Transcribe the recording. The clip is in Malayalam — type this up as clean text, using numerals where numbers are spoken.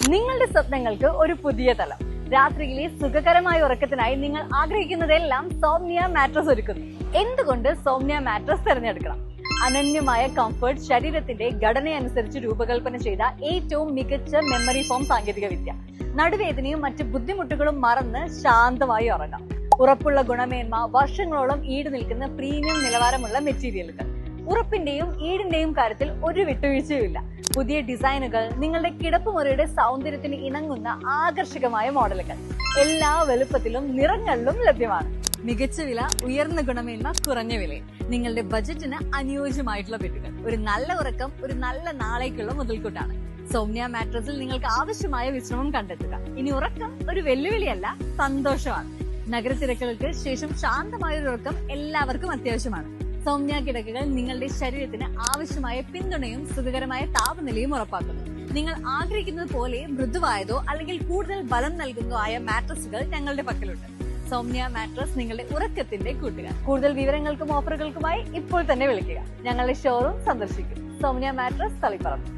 നിങ്ങളുടെ സ്വപ്നങ്ങൾക്ക് ഒരു പുതിയ തലം. രാത്രിയിലെ സുഖകരമായ ഉറക്കത്തിനായി നിങ്ങൾ ആഗ്രഹിക്കുന്നതെല്ലാം സോംനിയ മാട്രസ് ഒരുക്കുന്നു. എന്തുകൊണ്ട് സോംനിയ മാട്രസ് തിരഞ്ഞെടുക്കണം? അനന്യമായ കംഫർട്ട്, ശരീരത്തിന്റെ ഘടനയനുസരിച്ച് രൂപകൽപ്പന ചെയ്ത ഏറ്റവും മികച്ച മെമ്മറി ഫോം സാങ്കേതിക വിദ്യ. നടുവേദനയും മറ്റ് ബുദ്ധിമുട്ടുകളും മറന്ന് ശാന്തമായി ഉറങ്ങാം. ഉറപ്പുള്ള ഗുണമേന്മ, വർഷങ്ങളോളം ഈട് നിൽക്കുന്ന പ്രീമിയം നിലവാരമുള്ള മെറ്റീരിയലുകൾ. ഉറപ്പിന്റെയും ഈടിന്റെയും കാര്യത്തിൽ ഒരു വിട്ടുവീഴ്ചയുമില്ല. പുതിയ ഡിസൈനുകൾ, നിങ്ങളുടെ കിടപ്പുമുറിയുടെ സൗന്ദര്യത്തിന് ഇണങ്ങുന്ന ആകർഷകമായ മോഡലുകൾ എല്ലാ വലുപ്പത്തിലും നിറങ്ങളിലും ലഭ്യമാണ്. മികച്ച വില, ഉയർന്ന ഗുണമേന്മ, കുറഞ്ഞ വിലയിൽ നിങ്ങളുടെ ബജറ്റിന് അനുയോജ്യമായിട്ടുള്ള ബെഡുകൾ. ഒരു നല്ല ഉറക്കം ഒരു നല്ല നാളേക്കുള്ള മുതൽക്കൂട്ടാണ്. സോംനിയ മാട്രസിൽ നിങ്ങൾക്ക് ആവശ്യമായ വിശ്രമം കണ്ടെത്തുക. ഇനി ഉറക്കം ഒരു വെല്ലുവിളിയല്ല, സന്തോഷമാണ്. നഗരത്തിരക്കുകൾക്ക് ശേഷം ശാന്തമായ ഒരു ഉറക്കം എല്ലാവർക്കും അത്യാവശ്യമാണ്. സോംനിയ കിടക്കകൾ നിങ്ങളുടെ ശരീരത്തിന് ആവശ്യമായ പിന്തുണയും സുഖകരമായ താപനിലയും ഉറപ്പാക്കുന്നു. നിങ്ങൾ ആഗ്രഹിക്കുന്നത് പോലെ മൃദുവായതോ അല്ലെങ്കിൽ കൂടുതൽ ബലം നൽകുന്നതോ ആയ മാട്രസുകൾ ഞങ്ങളുടെ പക്കലുണ്ട്. സോംനിയ മാട്രസ് നിങ്ങളുടെ ഉറക്കത്തിന്റെ കൂട്ടുകാർ. കൂടുതൽ വിവരങ്ങൾക്കും ഓഫറുകൾക്കുമായി ഇപ്പോൾ തന്നെ വിളിക്കുക. ഞങ്ങളുടെ ഷോറൂം സന്ദർശിക്കും. സോംനിയ മാട്രസ്, തളിപ്പറമ്പ്.